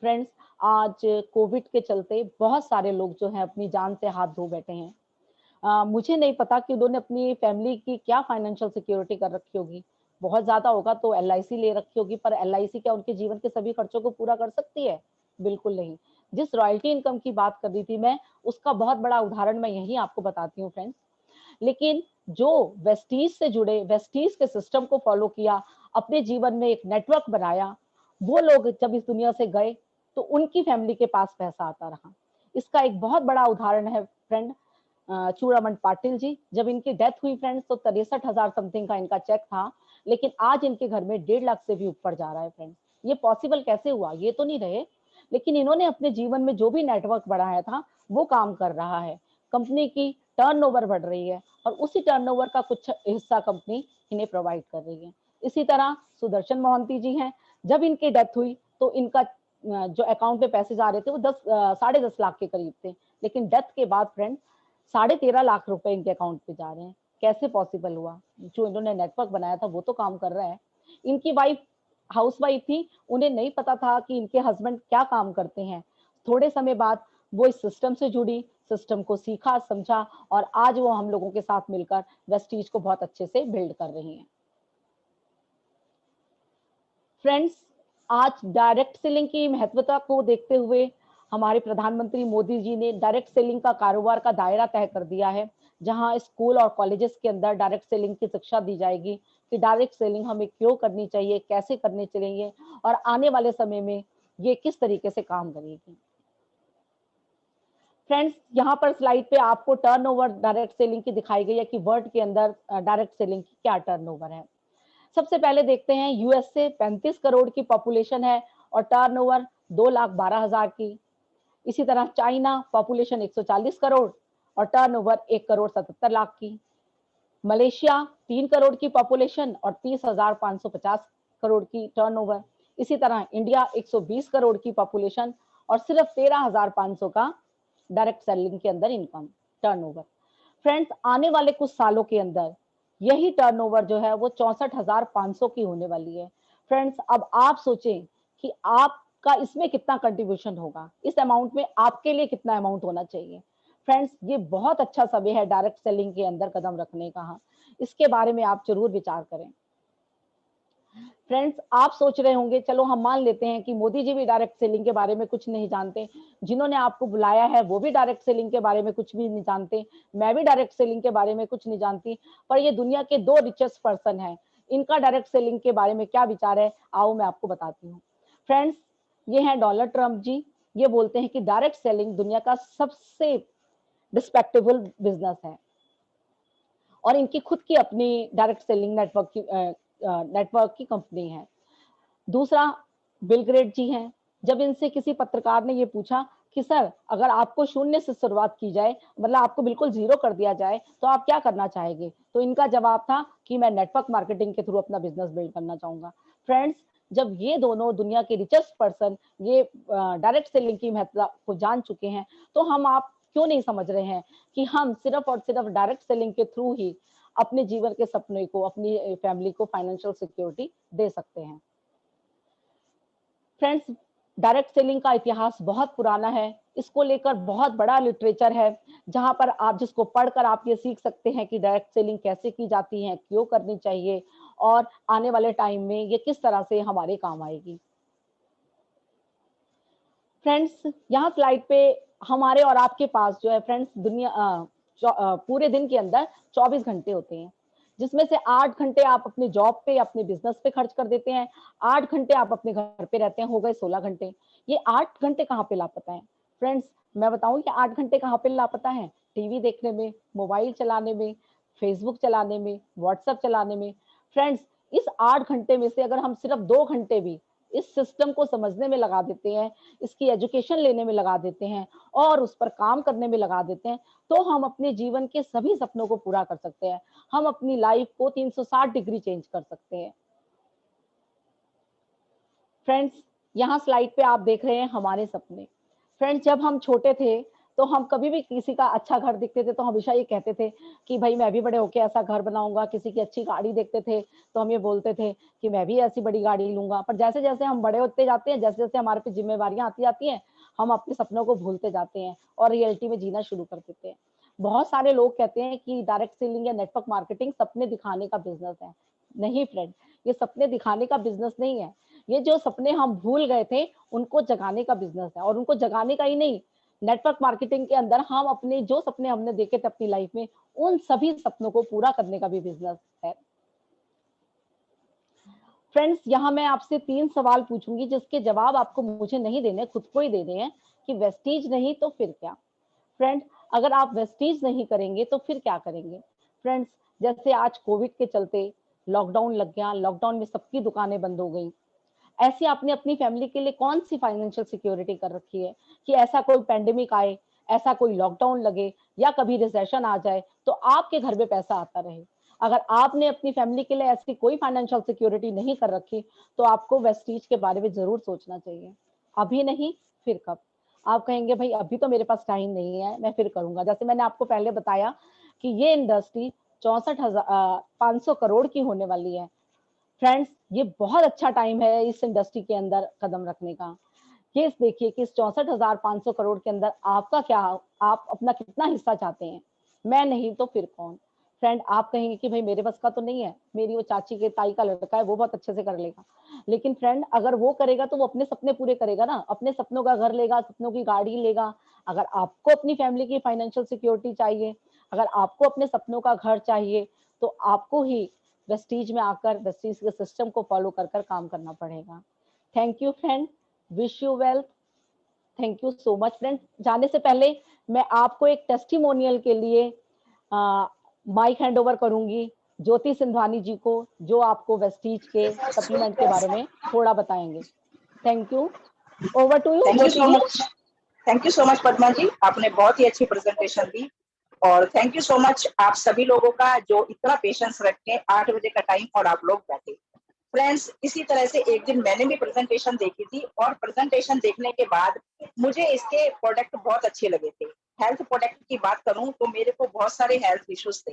फ्रेंड्स, आज कोविड के चलते बहुत सारे लोग जो हैं अपनी जान से हाथ धो बैठे हैं। मुझे नहीं पता कि उन्होंने अपनी फैमिली की क्या फाइनेंशियल सिक्योरिटी कर रखी होगी। बहुत ज़्यादा होगा तो एलआईसी ले रखी होगी, पर एलआईसी क्या उनके जीवन के सभी खर्चों को पूरा कर सकती है? बिल्कुल नहीं। जिस रॉयल्टी इनकम की बात कर रही थी मैं, उसका बहुत बड़ा उदाहरण मैं यहीं आपको बताती हूँ फ्रेंड्स। लेकिन जो वेस्टीज से जुड़े, वेस्टीज के सिस्टम को फॉलो किया, अपने जीवन में एक नेटवर्क बनाया, वो लोग जब इस दुनिया से गए तो उनकी फैमिली के पास पैसा आता रहा। इसका एक बहुत बड़ा उदाहरण है फ्रेंड, चूड़ामन पाटिल जी। जब इनकी डेथ हुई फ्रेंड्स तो 63,000 समथिंग का इनका चेक था, लेकिन आज इनके घर में 1.5 लाख से भी ऊपर जा रहा है फ्रेंड्स। ये पॉसिबल कैसे हुआ? ये तो नहीं रहे, लेकिन इन्होंने अपने जीवन में जो भी नेटवर्क बढ़ाया था वो काम कर रहा है। कंपनी की टर्नओवर बढ़ रही है और उसी टर्नओवर का कुछ हिस्सा कंपनी इन्हें प्रोवाइड कर रही है। इसी तरह सुदर्शन मोहंती जी हैं, जब इनकी डेथ हुई तो इनका जो अकाउंट में पैसे जा रहे थे वो 10 10.5 लाख के करीब थे, लेकिन डेथ के बाद फ्रेंड 13.5 लाख रुपए इनके अकाउंट पे जा रहे हैं। कैसे पॉसिबल हुआ? जो इन्होंने नेटवर्क बनाया था वो तो काम कर रहा है। इनकी वाइफ हाउस वाइफ थी, उन्हें नहीं पता था कि इनके हस्बैंड क्या काम करते हैं। थोड़े समय बाद वो इस सिस्टम से जुड़ी, सिस्टम को सीखा समझा और आज वो हम लोगों के साथ मिलकर वेस्टीज को बहुत अच्छे से बिल्ड कर रही हैं। फ्रेंड्स, आज डायरेक्ट सेलिंग की महत्वता को देखते हुए हमारे प्रधानमंत्री मोदी जी ने डायरेक्ट सेलिंग का कारोबार का दायरा तय कर दिया है, जहां स्कूल और कॉलेजेस के अंदर डायरेक्ट सेलिंग की शिक्षा दी जाएगी कि डायरेक्ट सेलिंग हमें क्यों करनी चाहिए, कैसे करनी चाहिए और आने वाले समय में ये किस तरीके से काम करेगी। फ्रेंड्स, यहाँ पर स्लाइड पे आपको टर्नओवर डायरेक्ट सेलिंग की दिखाई गई है कि वर्ल्ड के अंदर डायरेक्ट सेलिंग की क्या टर्नओवर है। सबसे पहले देखते हैं, यूएस से 35 करोड़ की पॉपुलेशन है और टर्नओवर 2,12,000 की। इसी तरह चाइना, पॉपुलेशन 140 करोड़ और टर्नओवर 1 करोड़ 77 लाख की। मलेशिया 3 करोड़ की पॉपुलेशन और 30,550 करोड़ की टर्नओवर। इसी तरह इंडिया 120 करोड़ की पॉपुलेशन और सिर्फ 13,500 का डायरेक्ट सेलिंग के अंदर इनकम टर्नओवर। फ्रेंड्स, आने वाले कुछ सालों के अंदर यही टर्नओवर जो है वो 64,500 की होने वाली है। फ्रेंड्स, अब आप सोचें कि आपका इसमें कितना कंट्रीब्यूशन होगा, इस अमाउंट में आपके लिए कितना अमाउंट होना चाहिए। फ्रेंड्स, ये बहुत अच्छा समय है डायरेक्ट सेलिंग के अंदर कदम रखने का। हाँ, इसके बारे में आप जरूर विचार करें। फ्रेंड्स, आप सोच रहे होंगे, चलो हम मान लेते हैं कि मोदी जी भी डायरेक्ट सेलिंग के बारे में कुछ नहीं जानते, जिन्होंने आपको बुलाया है वो भी डायरेक्ट सेलिंग के बारे में कुछ भी नहीं जानते, मैं भी डायरेक्ट सेलिंग के बारे में कुछ नहीं जानती, पर ये दुनिया के 2 रिचेस्ट पर्सन हैं, इनका डायरेक्ट सेलिंग के बारे में क्या विचार है, आओ मैं आपको बताती हूँ। फ्रेंड्स, ये हैं डोनाल्ड ट्रंप जी। ये बोलते हैं कि डायरेक्ट सेलिंग दुनिया का सबसे रिस्पेक्टेबल बिजनेस है और इनकी खुद की अपनी डायरेक्ट सेलिंग नेटवर्क की कंपनी है। दूसरा, बिल ग्रेट जी हैं। जब इनसे किसी पत्रकार ने ये पूछा कि सर, अगर आपको शून्य से शुरुआत की जाए, मतलब आपको बिल्कुल जीरो कर दिया जाए, तो आप क्या करना चाहेंगे? तो इनका जवाब था कि मैं नेटवर्क मार्केटिंग के थ्रू अपना बिजनेस बिल्ड करना चाहूंगा। फ्रेंड्स, जब ये दोनों दुनिया के रिचेस्ट पर्सन ये डायरेक्ट सेलिंग की महत्ता को जान चुके हैं, तो हम आप क्यों नहीं समझ रहे हैं कि हम सिर्फ और सिर्फ डायरेक्ट सेलिंग के थ्रू ही अपने जीवन के सपने को, अपनी फैमिली को फाइनेंशियल सिक्योरिटी दे सकते हैं। फ्रेंड्स, डायरेक्ट सेलिंग का इतिहास बहुत पुराना है, इसको लेकर बहुत बड़ा लिटरेचर है, जहां पर आप जिसको पढ़कर आप ये सीख सकते हैं कि डायरेक्ट सेलिंग कैसे की जाती है, क्यों करनी चाहिए और आने वाले टाइम में ये किस तरह से हमारे काम आएगी। फ्रेंड्स, यहाँ स्लाइड पे हमारे और आपके पास जो है फ्रेंड्स पूरे दिन के अंदर 24 घंटे होते हैं, जिसमें से 8 घंटे आप अपने जॉब पे, अपने बिजनेस पे खर्च कर देते हैं, 8 घंटे आप अपने घर पे रहते हैं, हो गए 16 घंटे। ये 8 घंटे कहाँ पे लापता है? फ्रेंड्स, मैं बताऊं कि 8 घंटे कहाँ पे लापता है? टीवी देखने में, मोबाइल चलाने में, फेसबुक चलाने में, व्हाट्सएप चलाने में। फ्रेंड्स, इस 8 घंटे में से अगर हम सिर्फ 2 घंटे भी इस सिस्टम को समझने में लगा देते हैं, इसकी एजुकेशन लेने में लगा देते हैं और उस पर काम करने में लगा देते हैं, तो हम अपने जीवन के सभी सपनों को पूरा कर सकते हैं। हम अपनी लाइफ को 360 डिग्री चेंज कर सकते हैं। फ्रेंड्स, यहाँ स्लाइड पे आप देख रहे हैं हमारे सपने। फ्रेंड्स, जब हम छोटे थे तो हम कभी भी किसी का अच्छा घर देखते थे तो हमेशा ये कहते थे कि भाई मैं भी बड़े होके ऐसा घर बनाऊंगा। किसी की अच्छी गाड़ी देखते थे तो हम ये बोलते थे कि मैं भी ऐसी बड़ी गाड़ी लूंगा। पर जैसे जैसे हम बड़े होते जाते हैं, जैसे जैसे हमारे पे जिम्मेवारियां आती जाती हैं, हम अपने सपनों को भूलते जाते हैं और रियलिटी में जीना शुरू कर देते हैं। बहुत सारे लोग कहते हैं कि डायरेक्ट सेलिंग या नेटवर्क मार्केटिंग सपने दिखाने का बिजनेस है। नहीं फ्रेंड, ये सपने दिखाने का बिजनेस नहीं है। ये जो सपने हम भूल गए थे उनको जगाने का बिजनेस है। और उनको जगाने का ही नहीं, नेटवर्क मार्केटिंग के अंदर हम अपने जो सपने हमने देखे थे अपनी लाइफ में, उन सभी सपनों को पूरा करने का भी बिजनेस है। फ्रेंड्स, यहाँ मैं आपसे 3 सवाल पूछूंगी जिसके जवाब आपको मुझे नहीं देने, खुद को ही देने हैं कि वेस्टीज नहीं तो फिर क्या। फ्रेंड, अगर आप वेस्टीज नहीं करेंगे तो फिर क्या करेंगे। फ्रेंड्स, जैसे आज कोविड के चलते लॉकडाउन लग गया, लॉकडाउन में सबकी दुकानें बंद हो गई। ऐसी आपने अपनी फैमिली के लिए कौन सी फाइनेंशियल सिक्योरिटी कर रखी है कि ऐसा कोई पेंडेमिक आए, ऐसा कोई लॉकडाउन लगे या कभी रिसेशन आ जाए तो आपके घर में पैसा आता रहे। अगर आपने अपनी फैमिली के लिए ऐसी कोई फाइनेंशियल सिक्योरिटी नहीं कर रखी तो आपको वेस्टीज के बारे में जरूर सोचना चाहिए। अभी नहीं, फिर कब। आप कहेंगे भाई अभी तो मेरे पास टाइम नहीं है, मैं फिर करूंगा। जैसे मैंने आपको पहले बताया कि ये इंडस्ट्री 64,500 करोड़ की होने वाली है। फ्रेंड्स, ये बहुत अच्छा टाइम है इस इंडस्ट्री के अंदर कदम रखने का। ये देखिए कि इस 64,500 करोड़ के अंदर आपका क्या, आप अपना कितना हिस्सा चाहते हैं। मैं नहीं तो फिर कौन। फ्रेंड, आप कहेंगे कि भाई मेरे बस का तो नहीं है, मेरी वो चाची के ताई का लड़का है, वो बहुत अच्छे से कर लेगा। लेकिन फ्रेंड, अगर वो करेगा तो वो अपने सपने पूरे करेगा ना, अपने सपनों का घर लेगा, सपनों की गाड़ी लेगा। अगर आपको अपनी फैमिली की फाइनेंशियल सिक्योरिटी चाहिए, अगर आपको अपने सपनों का घर चाहिए, तो आपको ही वेस्टीज में आकर वेस्टीज के सिस्टम को फॉलो कर कर काम करना पड़ेगा। Thank you friend, wish you well. Thank you so much friend. जाने से पहले मैं आपको एक टेस्टिमोनियल के लिए माइक हैंड ओवर करूंगी ज्योति सिंधवानी जी को, जो आपको वेस्टीज के सप्लीमेंट के बारे में थोड़ा बताएंगे। Thank you. Over to you Jyoti ji. Thank you so much Padma ji, आपने बहुत ही अच्छी प्रेजेंटेशन दी। और थैंक यू सो मच आप सभी लोगों का जो इतना पेशेंस रख के 8 बजे का टाइम और आप लोग बैठे। फ्रेंड्स, इसी तरह से एक दिन मैंने भी प्रेजेंटेशन देखी थी और प्रेजेंटेशन देखने के बाद मुझे इसके प्रोडक्ट बहुत अच्छे लगे थे। हेल्थ प्रोडक्ट की बात करूं तो मेरे को बहुत सारे हेल्थ इश्यूज थे।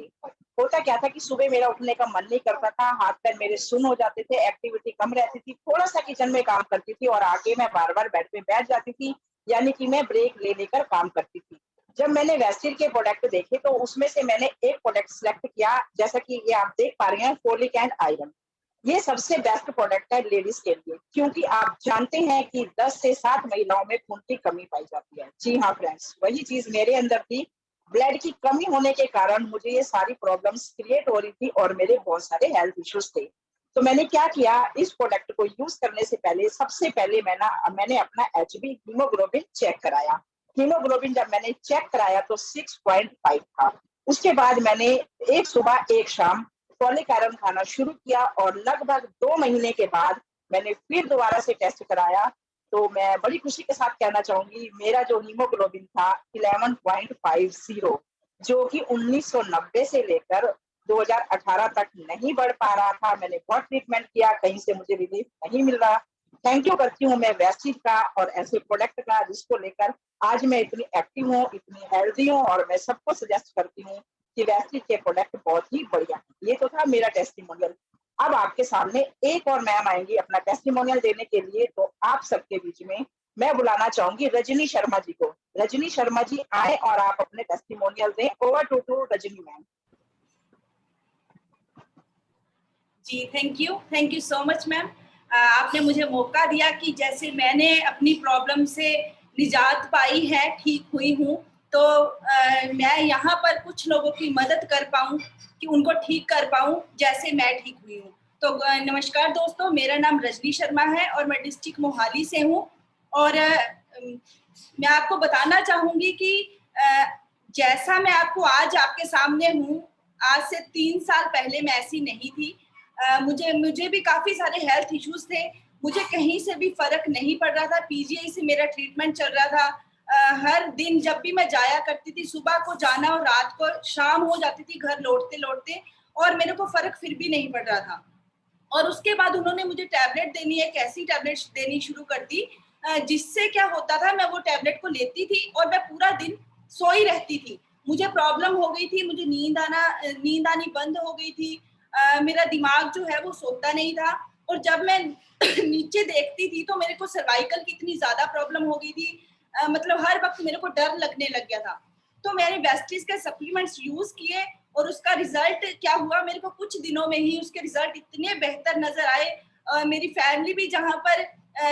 होता क्या था कि सुबह मेरा उठने का मन नहीं करता था, हाथ पैर मेरे सुन्न हो जाते थे, एक्टिविटी कम रहती थी, थोड़ा सा किचन में काम करती थी और आके मैं बार बार बेड पे बैठ जाती थी, यानी कि मैं ब्रेक ले लेकर काम करती थी। जब मैंने वेस्टिल के प्रोडक्ट देखे तो उसमें से मैंने एक प्रोडक्ट सिलेक्ट किया, जैसा कि ये आप देख पा रहे हैं, फोलिक एंड आयरन। ये सबसे बेस्ट प्रोडक्ट है लेडीज के लिए, क्योंकि आप जानते हैं कि 10 से 7 महिलाओं में खून की कमी पाई जाती है। जी हाँ फ्रेंड्स, वही चीज मेरे अंदर थी। ब्लड की कमी होने के कारण मुझे ये सारी प्रॉब्लम्स क्रिएट हो रही थी और मेरे बहुत सारे हेल्थ इश्यूज थे। तो मैंने क्या किया, इस प्रोडक्ट को यूज करने से पहले सबसे पहले मैंने अपना HB हीमोग्लोबिन चेक कराया। हीमोग्लोबिन जब मैंने चेक कराया तो 6.5 था। उसके बाद मैंने एक सुबह एक शाम फॉलिक आयरन खाना शुरू किया और लगभग 2 महीने के बाद मैंने फिर दोबारा से टेस्ट कराया। तो मैं बड़ी खुशी के साथ कहना चाहूंगी, मेरा जो हीमोग्लोबिन था 11.50, जो कि 1990 से लेकर 2018 तक नहीं बढ़ पा रहा था। मैंने बहुत ट्रीटमेंट किया, कहीं से मुझे रिलीफ नहीं मिल रहा। थैंक यू करती हूँ मैं वेस्टिज का और ऐसे प्रोडक्ट का, जिसको लेकर आज मैं इतनी एक्टिव हूँ, इतनी हेल्दी हूँ और मैं सबको सजेस्ट करती हूँ कि वेस्टिज के प्रोडक्ट बहुत ही बढ़िया। ये तो था मेरा टेस्टिमोनियल। अब आपके सामने एक और मैम आएंगी अपना टेस्टिमोनियल देने के लिए, तो आप सबके बीच में मैं बुलाना चाहूंगी रजनी शर्मा जी को। रजनी शर्मा जी आए और आप अपने टेस्टिमोनियल दें। Over to Rajni ma'am. जी thank you so much ma'am. आपने मुझे मौका दिया कि जैसे मैंने अपनी प्रॉब्लम से निजात पाई है, ठीक हुई हूँ, तो मैं यहाँ पर कुछ लोगों की मदद कर पाऊँ, कि उनको ठीक कर पाऊँ जैसे मैं ठीक हुई हूँ। तो नमस्कार दोस्तों, मेरा नाम रजनी शर्मा है और मैं डिस्ट्रिक्ट मोहाली से हूँ। और मैं आपको बताना चाहूँगी कि जैसा मैं आपको आज आपके सामने हूँ, आज से 3 साल पहले मैं ऐसी नहीं थी। मुझे भी काफ़ी सारे हेल्थ इश्यूज थे मुझे कहीं से भी फर्क नहीं पड़ रहा था। पीजीआई से मेरा ट्रीटमेंट चल रहा था। हर दिन जब भी मैं जाया करती थी, सुबह को जाना और रात को शाम हो जाती थी घर लौटते लौटते, और मेरे को फर्क फिर भी नहीं पड़ रहा था। और उसके बाद उन्होंने मुझे टैबलेट देनी है, कैसी टैबलेट्स देनी शुरू कर दी, जिससे क्या होता था, मैं वो टैबलेट को लेती थी और मैं पूरा दिन सोई रहती थी। मुझे प्रॉब्लम हो गई थी, मुझे नींद आनी बंद हो गई थी। मेरा दिमाग जो है वो सोता नहीं था, और जब मैं नीचे देखती थी तो मेरे को सर्वाइकल की इतनी ज्यादा प्रॉब्लम हो गई थी, मतलब हर वक्त मेरे को डर लगने लग गया था। तो मैंने वेस्टीज के सप्लीमेंट्स यूज किए और उसका रिजल्ट क्या हुआ, मेरे को कुछ दिनों में ही उसके रिजल्ट इतने बेहतर नजर आए। मेरी फैमिली भी जहां पर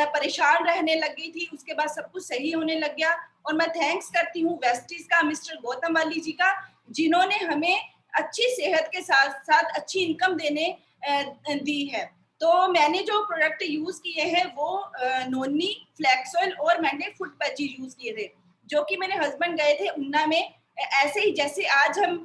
परेशान रहने लग गई थी, उसके बाद सब कुछ सही होने लग गया। और मैं थैंक्स करती हूँ वेस्टीज का, मिस्टर गौतम वाली जी का, जिन्होंने हमें अच्छी सेहत के साथ साथ अच्छी इनकम देने दी है। तो मैंने जो प्रोडक्ट यूज किए हैं वो नोनी, फ्लैक्स ऑयल और मैंने फुट पैचेज यूज किए थे, जो कि मेरे हस्बैंड गए थे उन्ना में। ऐसे ही जैसे आज हम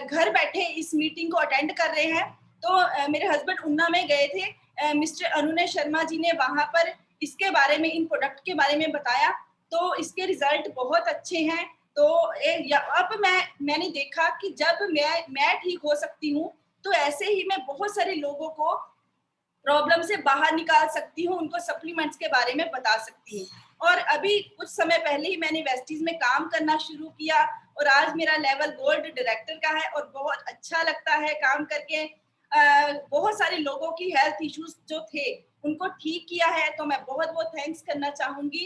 घर बैठे इस मीटिंग को अटेंड कर रहे हैं, तो मेरे हस्बैंड उन्ना में गए थे। मिस्टर अनुनय शर्मा जी ने वहां पर इसके बारे में, इन प्रोडक्ट के बारे में बताया, तो इसके रिजल्ट बहुत अच्छे हैं। तो अब मैंने देखा कि जब मैं ठीक हो सकती हूँ, तो ऐसे ही मैं बहुत सारे लोगों को प्रॉब्लम से बाहर निकाल सकती हूँ, उनको सप्लीमेंट्स के बारे में बता सकती हूँ। और अभी कुछ समय पहले ही मैंने वेस्टीज में काम करना शुरू किया, और आज मेरा लेवल गोल्ड डायरेक्टर का है, और बहुत अच्छा लगता है काम करके। बहुत सारे लोगों की हेल्थ इश्यूज जो थे उनको ठीक किया है, तो मैं बहुत बहुत थैंक्स करना चाहूंगी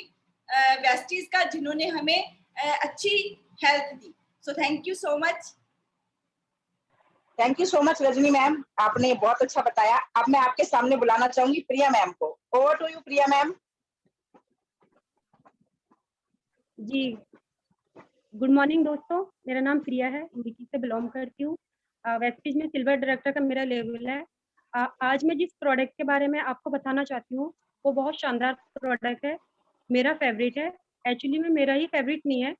वेस्टीज का, जिन्होंने हमें अच्छी health the. So thank you so much. Thank you so much Rajni ma'am, आपने बहुत अच्छा बताया। अब मैं आपके सामने बुलाना चाहूंगी प्रिया मैम को। Over to you Priya ma'am. जी, गुड मॉर्निंग दोस्तों, मेरा नाम प्रिया है, अमरीकी से बिलोंग करती हूँ। वेस्टीज में सिल्वर डायरेक्टर का मेरा लेवल है। आज मैं जिस प्रोडक्ट के बारे में आपको बताना चाहती हूँ वो बहुत शानदार प्रोडक्ट है, मेरा फेवरेट है। एक्चुअली में मेरा ही फेवरेट नहीं है,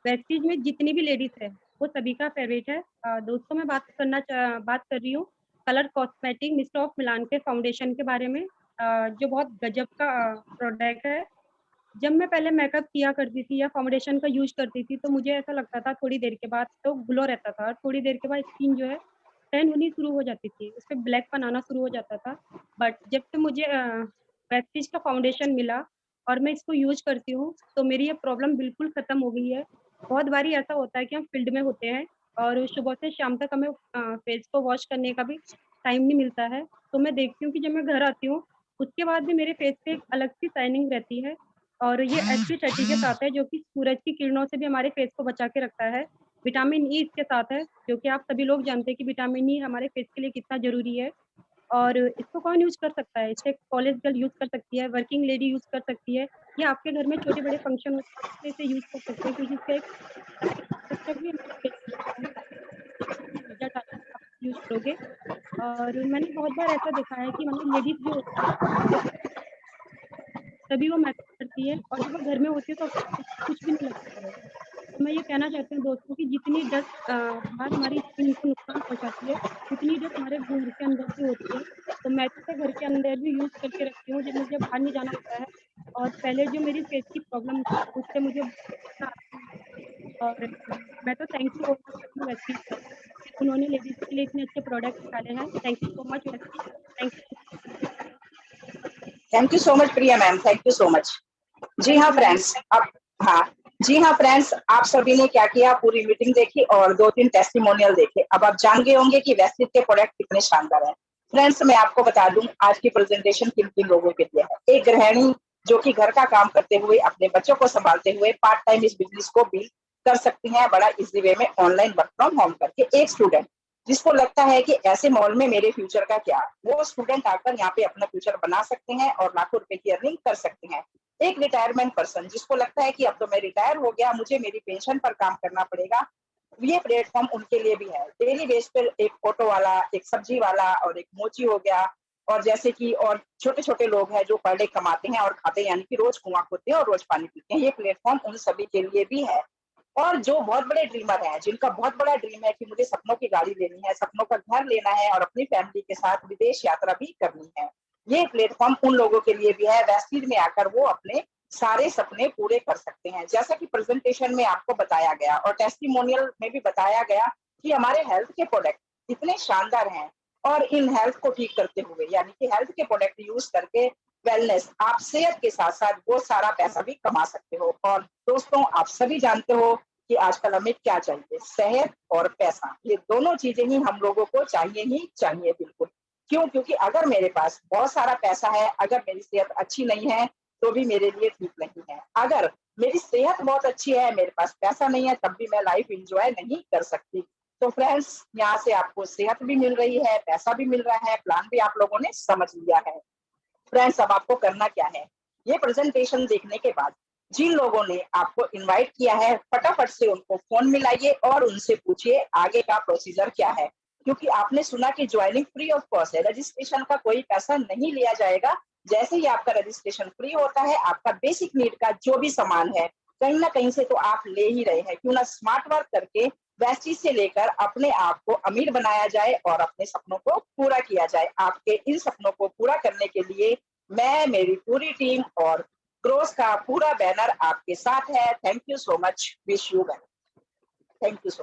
वेस्टीज में जितनी भी लेडीज है वो सभी का फेवरेट है। दोस्तों मैं बात कर रही हूँ colour cosmetic mist of Milan के फाउंडेशन के बारे में, जो बहुत गजब का प्रोडक्ट है। जब मैं पहले मेकअप किया करती थी या फाउंडेशन का यूज करती थी, तो मुझे ऐसा लगता था थोड़ी देर के बाद तो ग्लो रहता था, और थोड़ी देर के बाद स्किन जो है टैन होनी शुरू हो जाती थी, उस पे ब्लैकपन आना शुरू हो जाता था। बट जब से मुझे वेस्टीज का फाउंडेशन मिला और मैं इसको यूज करती हूँ, तो मेरी ये प्रॉब्लम बिल्कुल खत्म हो गई है। बहुत बारी ऐसा होता है कि हम फील्ड में होते हैं और सुबह से शाम तक हमें फेस को वॉश करने का भी टाइम नहीं मिलता है, तो मैं देखती हूँ कि जब मैं घर आती हूँ उसके बाद भी मेरे फेस पे एक अलग सी शाइनिंग रहती है। और ये SC30 के साथ है, जो कि सूरज की किरणों से भी हमारे फेस को बचा के रखता है। विटामिन ई इसके साथ है, जो कि आप सभी लोग जानते हैं कि विटामिन ई हमारे फेस के लिए कितना ज़रूरी है। और इसको कौन यूज़ कर सकता है? इसे कॉलेज गर्ल यूज़ कर सकती है, वर्किंग लेडी यूज़ कर सकती है, या आपके घर में छोटे-बड़े फंक्शन होते हैं, तो इसे यूज़ कर सकते हैं, क्योंकि इसका एक स्ट्रक्चर भी हमारे फेस पे होता है, रिजल्ट आता है, आप यूज़ करोगे। और मैंने बहुत बार ऐसा देखा है कि मतलब लेडीज़ जो होती है, वो तभी वो मेकअप करती है, और जब वो घर में होती है तो कुछ भी नहीं लगता है। तो मैं ये कहना चाहती हूँ दोस्तों कि जितनी डस्ट बाहर हमारी स्किन को नुकसान पहुँचाती है, उतनी डस्ट हमारे घर के अंदर भी होती है। तो मैं तो इसे घर के अंदर भी यूज़ करके रखती हूँ जब मुझे बाहर नहीं जाना होता है। और पहले जो मेरी फेस की प्रॉब्लम थी उससे मुझे और मैं तो थैंक यू करती हूँ वेस्टीज का कि उन्होंने लेडीज़ के लिए इतने अच्छे प्रोडक्ट निकाले हैं। Thank you so much Vestige, thank you. Thank you so much Priya ma'am, thank you so much. जी हाँ फ्रेंड्स, अब हाँ जी हाँ फ्रेंड्स, आप सभी ने क्या किया, पूरी मीटिंग देखी और 2-3 टेस्टिमोनियल देखे। अब आप जान गए होंगे कि वेस्टीज के प्रोडक्ट कितने शानदार हैं। फ्रेंड्स मैं आपको बता दूं आज की प्रेजेंटेशन किन किन लोगों के लिए है। एक गृहिणी जो कि घर का काम करते हुए अपने बच्चों को संभालते हुए पार्ट टाइम इस बिजनेस को भी कर सकती हैं बड़ा इजी वे में, ऑनलाइन वर्क फ्रॉम होम करके। एक स्टूडेंट जिसको लगता है कि ऐसे मॉल में मेरे फ्यूचर का क्या, वो स्टूडेंट आकर यहाँ पे अपना फ्यूचर बना सकते हैं और लाखों रुपए की अर्निंग कर सकते हैं। एक रिटायरमेंट पर्सन जिसको लगता है कि अब तो मैं रिटायर हो गया, मुझे मेरी पेंशन पर काम करना पड़ेगा, ये प्लेटफॉर्म उनके लिए भी है। डेली बेस पर एक ऑटो वाला, एक सब्जी वाला और एक मोची हो गया, और जैसे कि और छोटे छोटे लोग हैं जो पर डे कमाते हैं और खाते हैं, यानी कि रोज कुआं खोदते हैं और रोज पानी पीते हैं, ये प्लेटफॉर्म उन सभी के लिए भी है। और जो बहुत बड़े ड्रीमर हैं, जिनका बहुत बड़ा ड्रीम है कि मुझे सपनों की गाड़ी लेनी है, सपनों का घर लेना है और अपनी फैमिली के साथ विदेश यात्रा भी करनी है, ये प्लेटफॉर्म उन लोगों के लिए भी है, वेस्टीज में आकर वो अपने सारे सपने पूरे कर सकते हैं। जैसा कि प्रेजेंटेशन में आपको बताया गया और टेस्टिमोनियल में भी बताया गया कि हमारे हेल्थ के प्रोडक्ट इतने शानदार हैं, और इन हेल्थ को ठीक करते हुए यानी कि हेल्थ के प्रोडक्ट यूज करके वेलनेस, आप सेहत के साथ साथ बहुत सारा पैसा भी कमा सकते हो। और दोस्तों, आप सभी जानते हो कि आजकल हमें क्या चाहिए, सेहत और पैसा, ये दोनों चीजें ही हम लोगों को चाहिए ही चाहिए, बिल्कुल। क्यों? क्योंकि अगर मेरे पास बहुत सारा पैसा है, अगर मेरी सेहत अच्छी नहीं है तो भी मेरे लिए ठीक नहीं है। अगर मेरी सेहत बहुत अच्छी है, मेरे पास पैसा नहीं है, तब भी मैं लाइफ एंजॉय नहीं कर सकती। तो फ्रेंड्स, यहाँ से आपको सेहत भी मिल रही है, पैसा भी मिल रहा है, प्लान भी आप लोगों ने समझ लिया है। फ्रेंड्स, अब आपको करना क्या है, ये प्रेजेंटेशन देखने के बाद जिन लोगों ने आपको इनवाइट किया है, फटाफट से उनको फोन मिलाइए और उनसे पूछिए आगे का प्रोसीजर क्या है। क्योंकि आपने सुना कि ज्वाइनिंग फ्री ऑफ कॉस्ट है, रजिस्ट्रेशन का कोई पैसा नहीं लिया जाएगा। जैसे ही आपका रजिस्ट्रेशन फ्री होता है, आपका बेसिक नीड का जो भी सामान है कहीं ना कहीं से तो आप ले ही रहे हैं। क्यों ना स्मार्ट वर्क करके वेस्टीज से लेकर अपने आप को अमीर बनाया जाए और अपने सपनों को पूरा किया जाए। आपके इन सपनों को पूरा करने के लिए मैं, मेरी पूरी टीम और क्रोस का पूरा बैनर आपके साथ है। Thank you so much, wish you well, thank you so